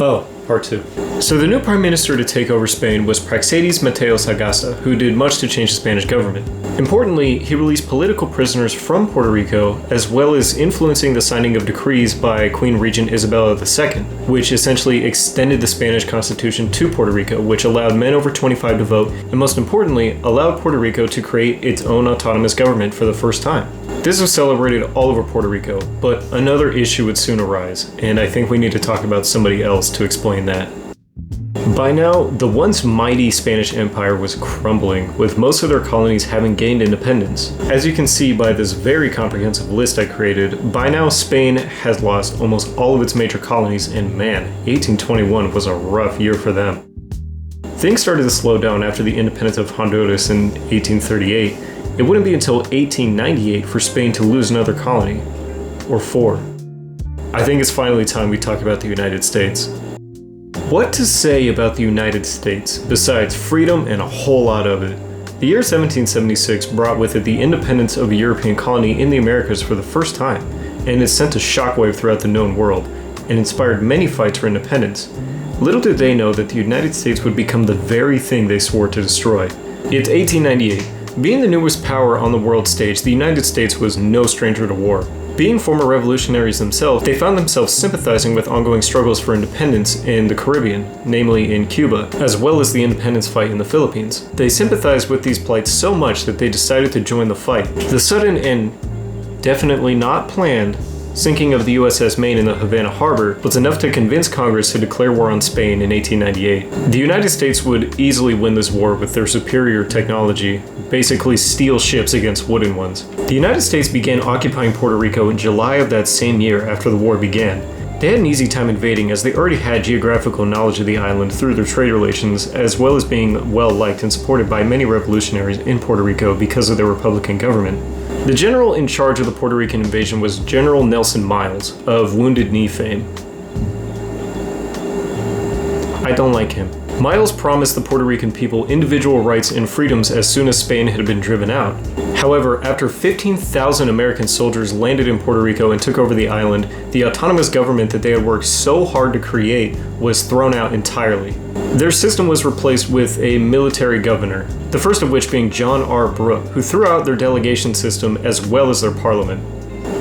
Oh, part 2. So the new prime minister to take over Spain was Praxedis Mateo Sagasta, who did much to change the Spanish government. Importantly, he released political prisoners from Puerto Rico, as well as influencing the signing of decrees by Queen Regent Isabella II, which essentially extended the Spanish constitution to Puerto Rico, which allowed men over 25 to vote, and most importantly, allowed Puerto Rico to create its own autonomous government for the first time. This was celebrated all over Puerto Rico, but another issue would soon arise, and I think we need to talk about somebody else to explain that. By now, the once mighty Spanish Empire was crumbling, with most of their colonies having gained independence. As you can see by this very comprehensive list I created, by now Spain has lost almost all of its major colonies, and man, 1821 was a rough year for them. Things started to slow down after the independence of Honduras in 1838. It wouldn't be until 1898 for Spain to lose another colony, or 4. I think it's finally time we talk about the United States. What to say about the United States, besides freedom and a whole lot of it? The year 1776 brought with it the independence of a European colony in the Americas for the first time, and it sent a shockwave throughout the known world, and inspired many fights for independence. Little did they know that the United States would become the very thing they swore to destroy. It's 1898. Being the newest power on the world stage, the United States was no stranger to war. Being former revolutionaries themselves, they found themselves sympathizing with ongoing struggles for independence in the Caribbean, namely in Cuba, as well as the independence fight in the Philippines. They sympathized with these plights so much that they decided to join the fight. The sudden and definitely not planned sinking of the USS Maine in the Havana Harbor was enough to convince Congress to declare war on Spain in 1898. The United States would easily win this war with their superior technology, basically steel ships against wooden ones. The United States began occupying Puerto Rico in July of that same year after the war began. They had an easy time invading as they already had geographical knowledge of the island through their trade relations, as well as being well liked and supported by many revolutionaries in Puerto Rico because of their Republican government. The general in charge of the Puerto Rican invasion was General Nelson Miles, of Wounded Knee fame. I don't like him. Miles promised the Puerto Rican people individual rights and freedoms as soon as Spain had been driven out. However, after 15,000 American soldiers landed in Puerto Rico and took over the island, the autonomous government that they had worked so hard to create was thrown out entirely. Their system was replaced with a military governor, the first of which being John R. Brooke, who threw out their delegation system as well as their parliament.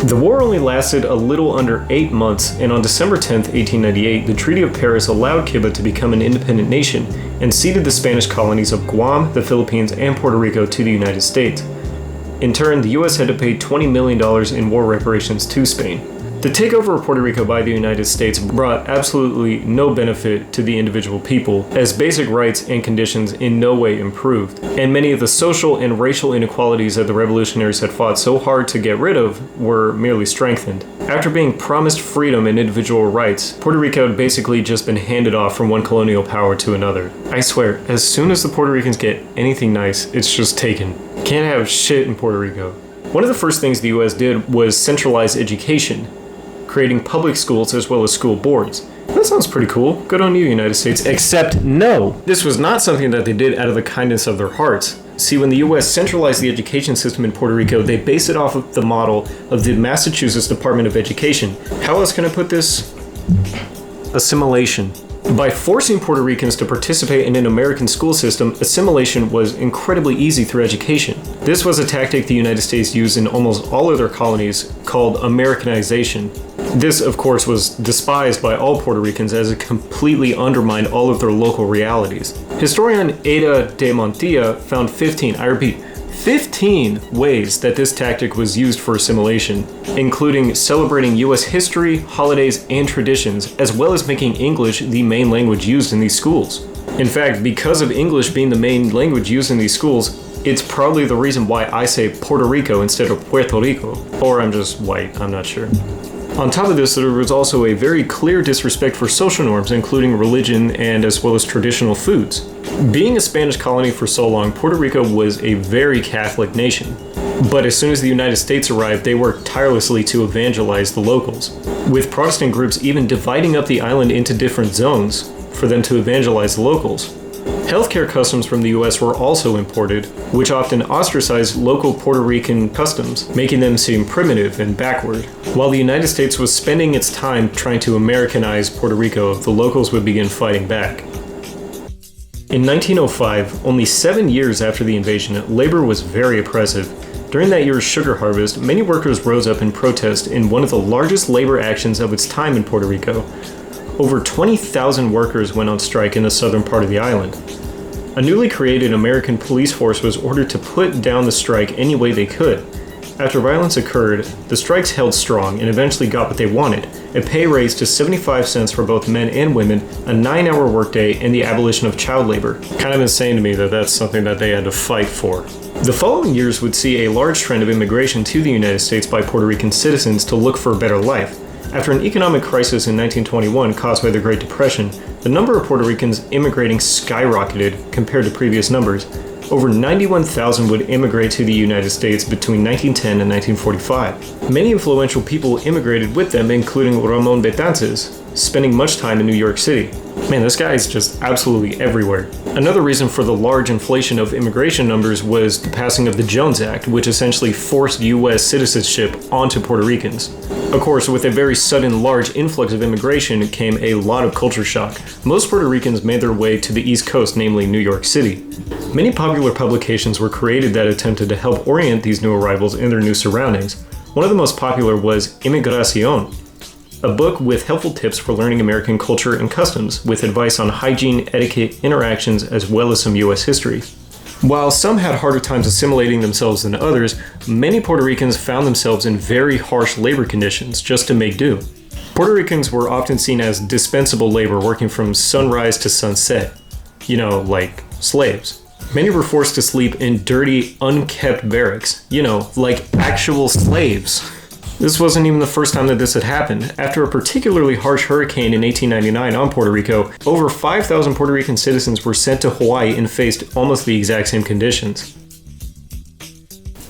The war only lasted a little under 8 months, and on December 10, 1898, the Treaty of Paris allowed Cuba to become an independent nation and ceded the Spanish colonies of Guam, the Philippines, and Puerto Rico to the United States. In turn, the US had to pay $20 million in war reparations to Spain. The takeover of Puerto Rico by the United States brought absolutely no benefit to the individual people, as basic rights and conditions in no way improved, and many of the social and racial inequalities that the revolutionaries had fought so hard to get rid of were merely strengthened. After being promised freedom and individual rights, Puerto Rico had basically just been handed off from one colonial power to another. I swear, as soon as the Puerto Ricans get anything nice, it's just taken. Can't have shit in Puerto Rico. One of the first things the US did was centralize education, creating public schools as well as school boards. That sounds pretty cool. Good on you, United States. Except no, this was not something that they did out of the kindness of their hearts. See, when the US centralized the education system in Puerto Rico, they based it off of the model of the Massachusetts Department of Education. How else can I put this? Assimilation. By forcing Puerto Ricans to participate in an American school system, assimilation was incredibly easy through education. This was a tactic the United States used in almost all of their colonies called Americanization. This, of course, was despised by all Puerto Ricans as it completely undermined all of their local realities. Historian Ada de Montilla found 15 ways that this tactic was used for assimilation, including celebrating US history, holidays, and traditions, as well as making English the main language used in these schools. In fact, because of English being the main language used in these schools, it's probably the reason why I say Puerto Rico instead of Puerto Rico. Or I'm just white, I'm not sure. On top of this, there was also a very clear disrespect for social norms, including religion and as well as traditional foods. Being a Spanish colony for so long, Puerto Rico was a very Catholic nation. But as soon as the United States arrived, they worked tirelessly to evangelize the locals, with Protestant groups even dividing up the island into different zones for them to evangelize the locals. Healthcare customs from the US were also imported, which often ostracized local Puerto Rican customs, making them seem primitive and backward. While the United States was spending its time trying to Americanize Puerto Rico, the locals would begin fighting back. In 1905, only 7 years after the invasion, labor was very oppressive. During that year's sugar harvest, many workers rose up in protest in one of the largest labor actions of its time in Puerto Rico. Over 20,000 workers went on strike in the southern part of the island. A newly created American police force was ordered to put down the strike any way they could. After violence occurred, the strikes held strong and eventually got what they wanted: a pay raise to 75 cents for both men and women, a 9-hour workday, and the abolition of child labor. Kind of insane to me that that's something that they had to fight for. The following years would see a large trend of immigration to the United States by Puerto Rican citizens to look for a better life. After an economic crisis in 1921 caused by the Great Depression, the number of Puerto Ricans immigrating skyrocketed compared to previous numbers. Over 91,000 would immigrate to the United States between 1910 and 1945. Many influential people immigrated with them, including Ramon Betances, spending much time in New York City. Man, this guy is just absolutely everywhere. Another reason for the large inflation of immigration numbers was the passing of the Jones Act, which essentially forced U.S. citizenship onto Puerto Ricans. Of course, with a very sudden large influx of immigration came a lot of culture shock. Most Puerto Ricans made their way to the East Coast, namely New York City. Many popular publications were created that attempted to help orient these new arrivals in their new surroundings. One of the most popular was Inmigración, a book with helpful tips for learning American culture and customs, with advice on hygiene, etiquette, interactions, as well as some U.S. history. While some had harder times assimilating themselves than others, many Puerto Ricans found themselves in very harsh labor conditions just to make do. Puerto Ricans were often seen as dispensable labor working from sunrise to sunset. You know, like slaves. Many were forced to sleep in dirty, unkept barracks. You know, like actual slaves. This wasn't even the first time that this had happened. After a particularly harsh hurricane in 1899 on Puerto Rico, over 5,000 Puerto Rican citizens were sent to Hawaii and faced almost the exact same conditions.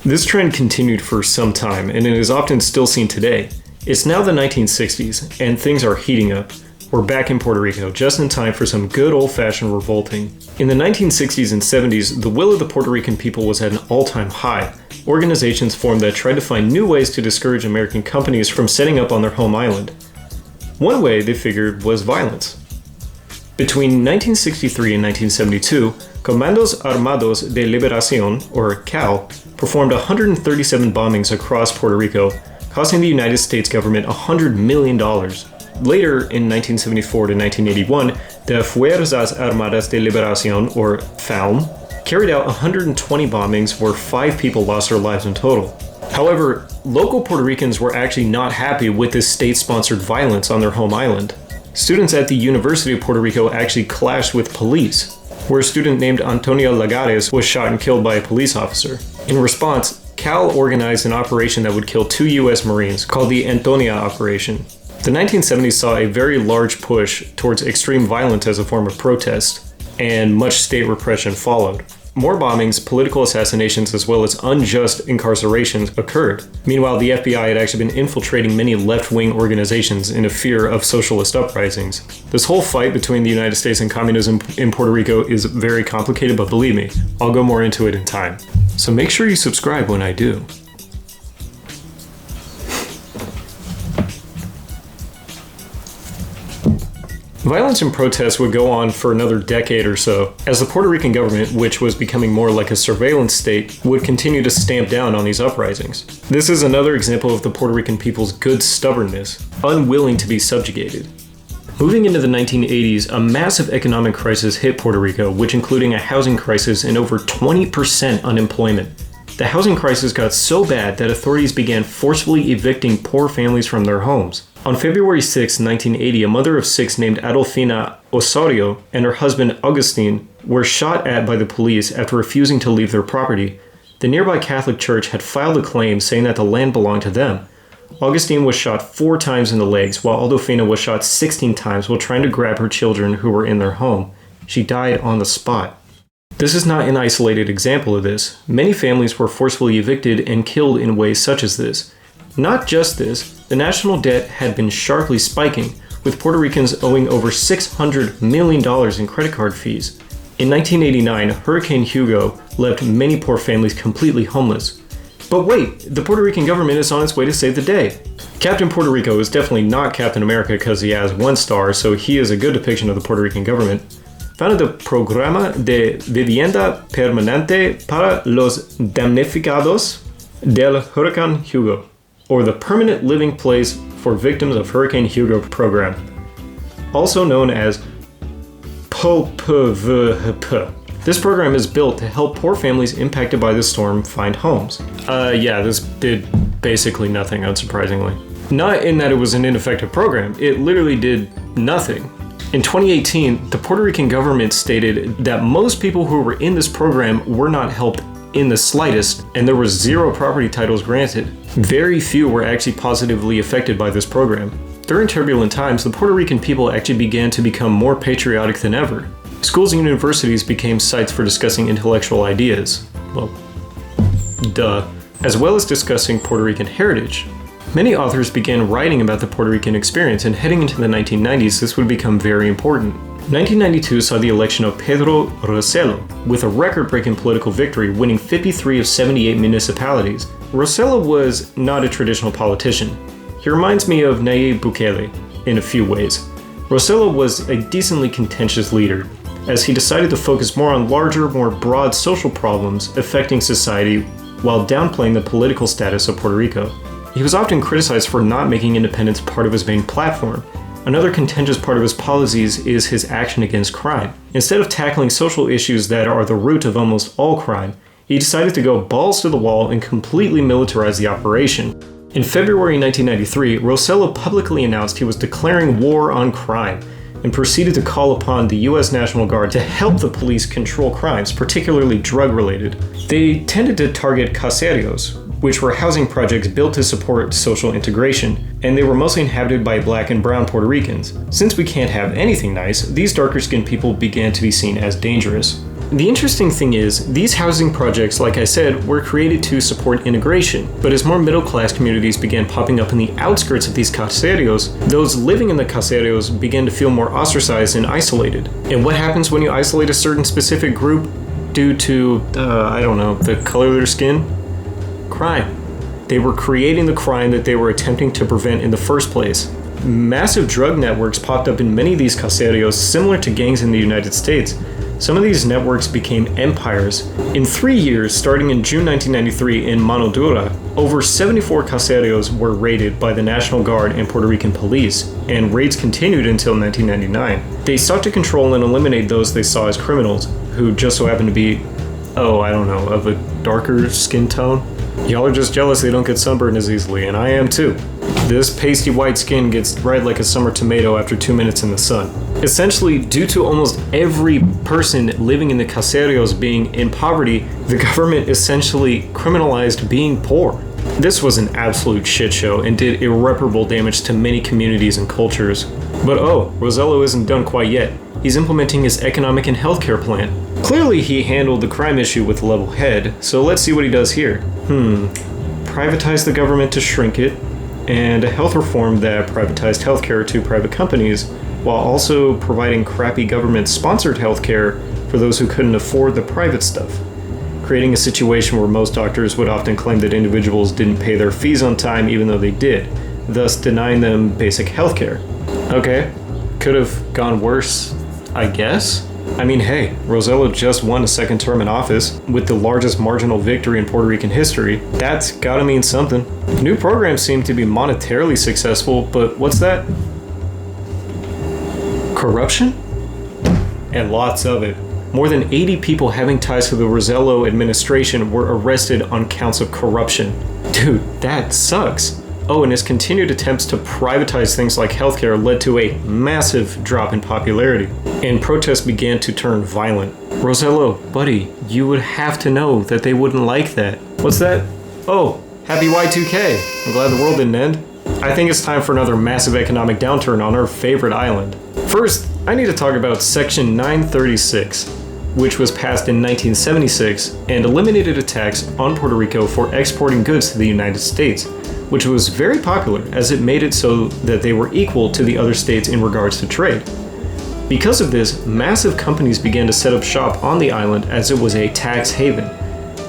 This trend continued for some time, and it is often still seen today. It's now the 1960s, and things are heating up. We're back in Puerto Rico, just in time for some good old-fashioned revolting. In the 1960s and 70s, the will of the Puerto Rican people was at an all-time high. Organizations formed that tried to find new ways to discourage American companies from setting up on their home island. One way, they figured, was violence. Between 1963 and 1972, Comandos Armados de Liberación, or CAL, performed 137 bombings across Puerto Rico, costing the United States government $100 million. Later, in 1974 to 1981, the Fuerzas Armadas de Liberación, or FALM, carried out 120 bombings where 5 people lost their lives in total. However, local Puerto Ricans were actually not happy with this state-sponsored violence on their home island. Students at the University of Puerto Rico actually clashed with police, where a student named Antonio Lagares was shot and killed by a police officer. In response, Cal organized an operation that would kill 2 U.S. Marines, called the Antonia Operation. The 1970s saw a very large push towards extreme violence as a form of protest, and much state repression followed. More bombings, political assassinations, as well as unjust incarcerations occurred. Meanwhile, the FBI had actually been infiltrating many left-wing organizations in a fear of socialist uprisings. This whole fight between the United States and communism in Puerto Rico is very complicated, but believe me, I'll go more into it in time. So make sure you subscribe when I do. Violence and protests would go on for another decade or so, as the Puerto Rican government, which was becoming more like a surveillance state, would continue to stamp down on these uprisings. This is another example of the Puerto Rican people's good stubbornness, unwilling to be subjugated. Moving into the 1980s, a massive economic crisis hit Puerto Rico, which including a housing crisis and over 20% unemployment. The housing crisis got so bad that authorities began forcefully evicting poor families from their homes. On February 6, 1980, a mother of 6 named Adolfina Osorio and her husband Augustine were shot at by the police after refusing to leave their property. The nearby Catholic church had filed a claim saying that the land belonged to them. Augustine was shot 4 times in the legs, while Adolfina was shot 16 times while trying to grab her children who were in their home. She died on the spot. This is not an isolated example of this. Many families were forcefully evicted and killed in ways such as this. Not just this, the national debt had been sharply spiking, with Puerto Ricans owing over $600 million in credit card fees. In 1989, Hurricane Hugo left many poor families completely homeless. But wait, the Puerto Rican government is on its way to save the day. Captain Puerto Rico is definitely not Captain America because he has 1 star, so he is a good depiction of the Puerto Rican government. Founded the Programa de Vivienda Permanente para los Damnificados del Huracán Hugo, or the Permanent Living Place for Victims of Hurricane Hugo program, also known as POPVHP. This program is built to help poor families impacted by the storm find homes. This did basically nothing, unsurprisingly. Not in that it was an ineffective program, it literally did nothing. In 2018, the Puerto Rican government stated that most people who were in this program were not helped in the slightest, and there were 0 property titles granted. Very few were actually positively affected by this program. During turbulent times, the Puerto Rican people actually began to become more patriotic than ever. Schools and universities became sites for discussing intellectual ideas. Well, duh. As well as discussing Puerto Rican heritage. Many authors began writing about the Puerto Rican experience, and heading into the 1990s, this would become very important. 1992 saw the election of Pedro Rosello, with a record-breaking political victory, winning 53 of 78 municipalities. Rosello was not a traditional politician. He reminds me of Nayib Bukele in a few ways. Rosello was a decently contentious leader, as he decided to focus more on larger, more broad social problems affecting society while downplaying the political status of Puerto Rico. He was often criticized for not making independence part of his main platform. Another contentious part of his policies is his action against crime. Instead of tackling social issues that are the root of almost all crime, he decided to go balls to the wall and completely militarize the operation. In February 1993, Rosello publicly announced he was declaring war on crime and proceeded to call upon the U.S. National Guard to help the police control crimes, particularly drug-related. They tended to target caseríos, which were housing projects built to support social integration, and they were mostly inhabited by Black and brown Puerto Ricans. Since we can't have anything nice, these darker-skinned people began to be seen as dangerous. The interesting thing is, these housing projects, like I said, were created to support integration, but as more middle-class communities began popping up in the outskirts of these caseríos, those living in the caseríos began to feel more ostracized and isolated. And what happens when you isolate a certain specific group due to, the color of their skin? Crime. They were creating the crime that they were attempting to prevent in the first place. Massive drug networks popped up in many of these caseríos, similar to gangs in the United States. Some of these networks became empires. In 3 years, starting in June 1993 in Mano Dura, over 74 caseríos were raided by the National Guard and Puerto Rican police, and raids continued until 1999. They sought to control and eliminate those they saw as criminals, who just so happened to be, of a darker skin tone. Y'all are just jealous they don't get sunburned as easily, and I am too. This pasty white skin gets red like a summer tomato after 2 minutes in the sun. Essentially, due to almost every person living in the caseríos being in poverty, the government essentially criminalized being poor. This was an absolute shit show and did irreparable damage to many communities and cultures. But Rosello isn't done quite yet. He's implementing his economic and healthcare plan. Clearly he handled the crime issue with a level head, so let's see what he does here. Privatize the government to shrink it, and a health reform that privatized healthcare to private companies, while also providing crappy government-sponsored healthcare for those who couldn't afford the private stuff, creating a situation where most doctors would often claim that individuals didn't pay their fees on time even though they did, thus denying them basic healthcare. Okay, could have gone worse, I guess? I mean, hey, Rosello just won a second term in office with the largest marginal victory in Puerto Rican history. That's gotta mean something. New programs seem to be monetarily successful, but what's that? Corruption? And lots of it. More than 80 people having ties to the Rosello administration were arrested on counts of corruption. Dude, that sucks. Oh, and his continued attempts to privatize things like healthcare led to a massive drop in popularity, and protests began to turn violent. Rosello, buddy, you would have to know that they wouldn't like that. What's that? Oh, happy Y2K. I'm glad the world didn't end. I think it's time for another massive economic downturn on our favorite island. First, I need to talk about Section 936, which was passed in 1976 and eliminated a tax on Puerto Rico for exporting goods to the United States, which was very popular as it made it so that they were equal to the other states in regards to trade. Because of this, massive companies began to set up shop on the island as it was a tax haven.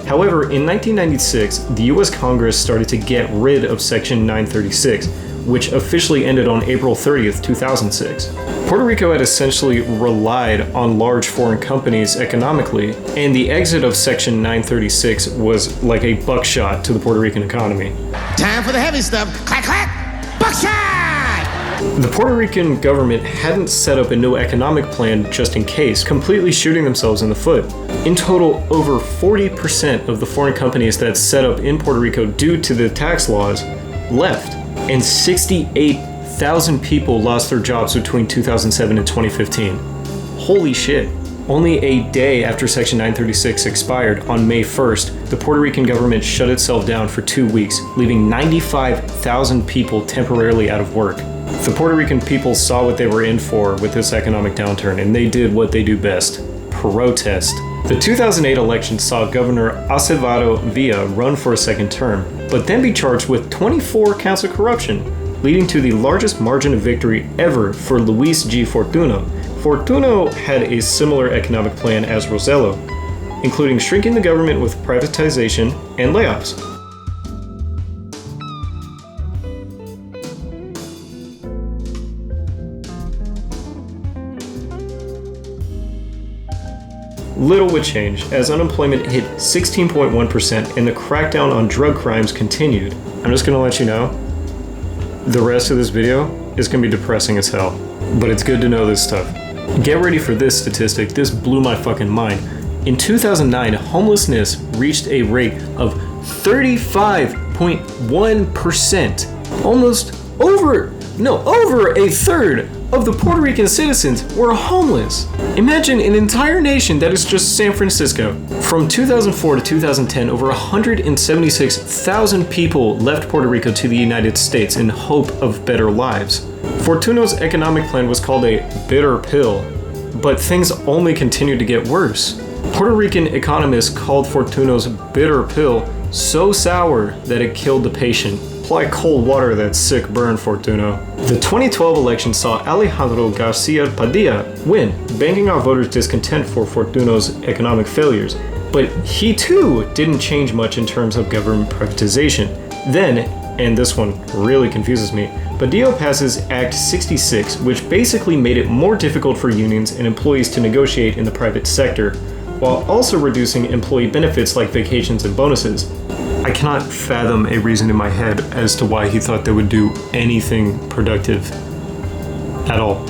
However, in 1996, the US Congress started to get rid of Section 936, which officially ended on April 30th, 2006. Puerto Rico had essentially relied on large foreign companies economically, and the exit of Section 936 was like a buckshot to the Puerto Rican economy. Time for the heavy stuff. Clack, clack, buckshot! The Puerto Rican government hadn't set up a new economic plan just in case, completely shooting themselves in the foot. In total, over 40% of the foreign companies that set up in Puerto Rico due to the tax laws left, and 68,000 people lost their jobs between 2007 and 2015. Holy shit. Only a day after Section 936 expired, on May 1st, the Puerto Rican government shut itself down for 2 weeks, leaving 95,000 people temporarily out of work. The Puerto Rican people saw what they were in for with this economic downturn, and they did what they do best: protest. The 2008 election saw Governor Acevedo Villa run for a second term, but then be charged with 24 counts of corruption, leading to the largest margin of victory ever for Luis G. Fortuno. Fortuno had a similar economic plan as Rosello, including shrinking the government with privatization and layoffs. Little would change as unemployment hit 16.1% and the crackdown on drug crimes continued. I'm just gonna let you know, the rest of this video is gonna be depressing as hell, but it's good to know this stuff. Get ready for this statistic. This blew my fucking mind. In 2009, homelessness reached a rate of 35.1%. Over a third of the Puerto Rican citizens were homeless. Imagine an entire nation that is just San Francisco. From 2004 to 2010, over 176,000 people left Puerto Rico to the United States in hope of better lives. Fortuno's economic plan was called a bitter pill, but things only continued to get worse. Puerto Rican economists called Fortuno's bitter pill so sour that it killed the patient. Apply cold water to that sick burn, Fortuno. The 2012 election saw Alejandro Garcia Padilla win, banking on voters' discontent for Fortuno's economic failures. But he too didn't change much in terms of government privatization. Then, and this one really confuses me, Badillo passes Act 66, which basically made it more difficult for unions and employees to negotiate in the private sector, while also reducing employee benefits like vacations and bonuses. I cannot fathom a reason in my head as to why he thought they would do anything productive at all.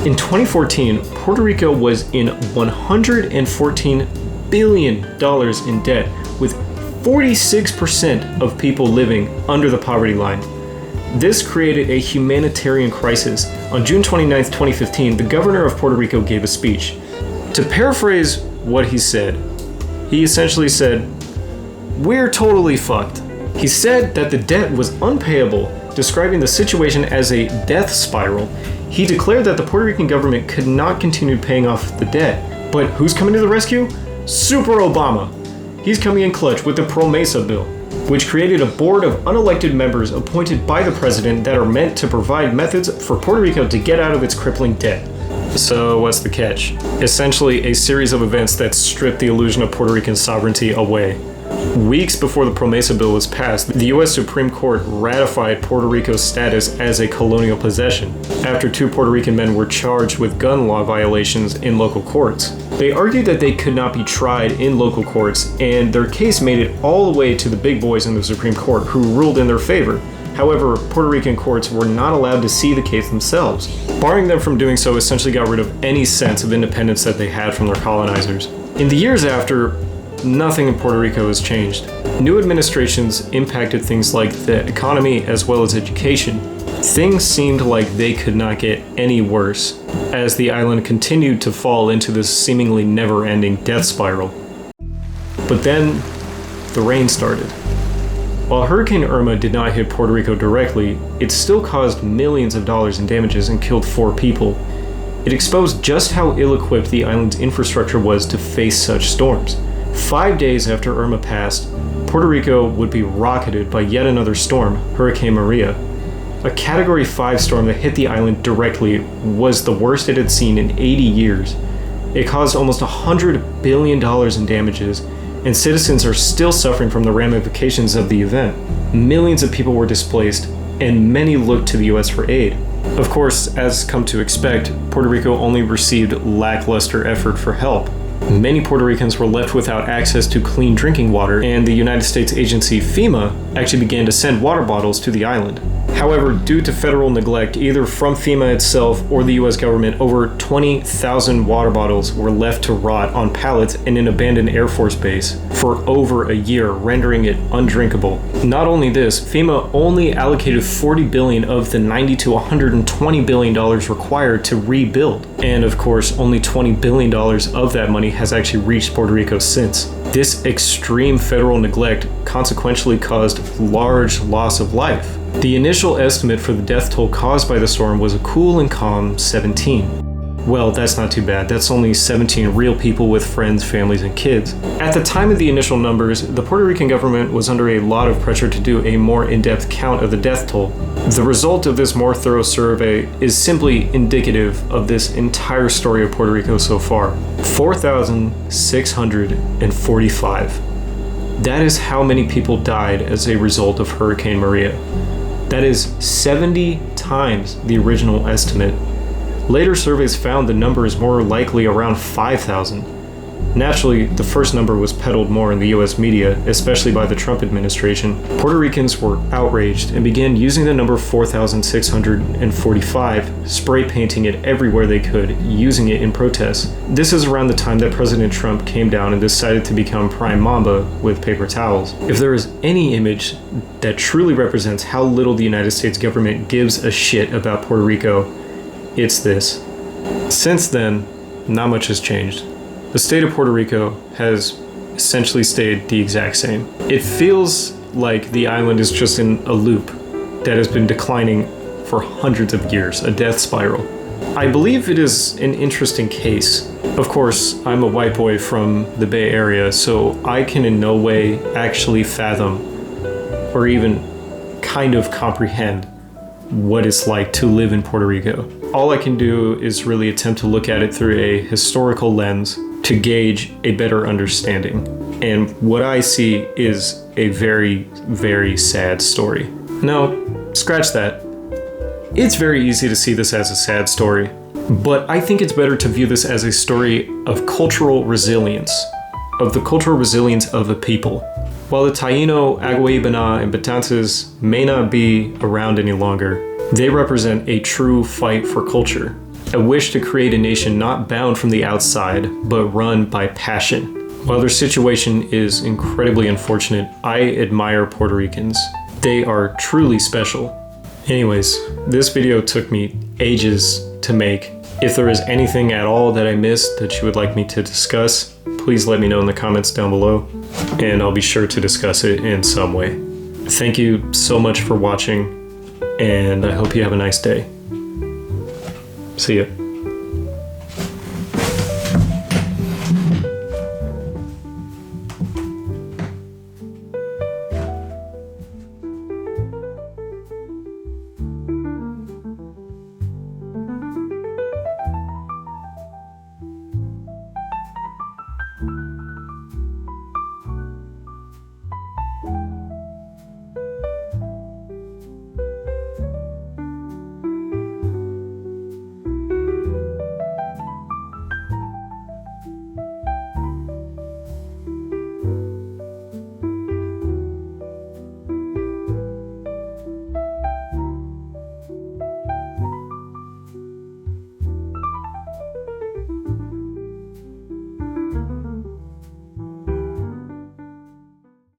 In 2014, Puerto Rico was in $114 billion in debt, with 46% of people living under the poverty line. This created a humanitarian crisis. On June 29, 2015, the governor of Puerto Rico gave a speech. To paraphrase what he said, he essentially said, "We're totally fucked." He said that the debt was unpayable, describing the situation as a death spiral. He declared that the Puerto Rican government could not continue paying off the debt. But who's coming to the rescue? Super Obama. He's coming in clutch with the Promesa bill, which created a board of unelected members appointed by the president that are meant to provide methods for Puerto Rico to get out of its crippling debt. So what's the catch? Essentially a series of events that strip the illusion of Puerto Rican sovereignty away. Weeks before the Promesa bill was passed, the US Supreme Court ratified Puerto Rico's status as a colonial possession, after 2 Puerto Rican men were charged with gun law violations in local courts. They argued that they could not be tried in local courts, and their case made it all the way to the big boys in the Supreme Court, who ruled in their favor. However, Puerto Rican courts were not allowed to see the case themselves. Barring them from doing so essentially got rid of any sense of independence that they had from their colonizers. In the years after, nothing in Puerto Rico has changed. New administrations impacted things like the economy as well as education. Things seemed like they could not get any worse, as the island continued to fall into this seemingly never-ending death spiral. But then, the rain started. While Hurricane Irma did not hit Puerto Rico directly, it still caused millions of dollars in damages and killed 4 people. It exposed just how ill-equipped the island's infrastructure was to face such storms. 5 days after Irma passed, Puerto Rico would be rocketed by yet another storm, Hurricane Maria. A Category 5 storm that hit the island directly was the worst it had seen in 80 years. It caused almost $100 billion in damages, and citizens are still suffering from the ramifications of the event. Millions of people were displaced, and many looked to the US for aid. Of course, as come to expect, Puerto Rico only received lackluster effort for help. Many Puerto Ricans were left without access to clean drinking water, and the United States agency FEMA actually began to send water bottles to the island. However, due to federal neglect, either from FEMA itself or the US government, over 20,000 water bottles were left to rot on pallets in an abandoned Air Force base for over a year, rendering it undrinkable. Not only this, FEMA only allocated $40 billion of the $90 to $120 billion required to rebuild. And of course, only $20 billion of that money has actually reached Puerto Rico since. This extreme federal neglect consequentially caused large loss of life. The initial estimate for the death toll caused by the storm was a cool and calm 17. Well, that's not too bad. That's only 17 real people with friends, families, and kids. At the time of the initial numbers, the Puerto Rican government was under a lot of pressure to do a more in-depth count of the death toll. The result of this more thorough survey is simply indicative of this entire story of Puerto Rico so far. 4,645. That is how many people died as a result of Hurricane Maria. That is 70 times the original estimate. Later surveys found the number is more likely around 5,000. Naturally, the first number was peddled more in the US media, especially by the Trump administration. Puerto Ricans were outraged and began using the number 4,645, spray painting it everywhere they could, using it in protests. This is around the time that President Trump came down and decided to become Prime Mamba with paper towels. If there is any image that truly represents how little the United States government gives a shit about Puerto Rico, it's this. Since then, not much has changed. The state of Puerto Rico has essentially stayed the exact same. It feels like the island is just in a loop that has been declining for hundreds of years, a death spiral. I believe it is an interesting case. Of course, I'm a white boy from the Bay Area, so I can in no way actually fathom or even kind of comprehend what it's like to live in Puerto Rico. All I can do is really attempt to look at it through a historical lens to gauge a better understanding. And what I see is a very, very sad story. Now, scratch that. It's very easy to see this as a sad story, but I think it's better to view this as a story of cultural resilience, of the cultural resilience of a people. While the Taíno, Agua-Ibana, and Betances may not be around any longer, they represent a true fight for culture, a wish to create a nation not bound from the outside, but run by passion. While their situation is incredibly unfortunate, I admire Puerto Ricans. They are truly special. Anyways, this video took me ages to make. If there is anything at all that I missed that you would like me to discuss, please let me know in the comments down below, and I'll be sure to discuss it in some way. Thank you so much for watching, and I hope you have a nice day. See ya.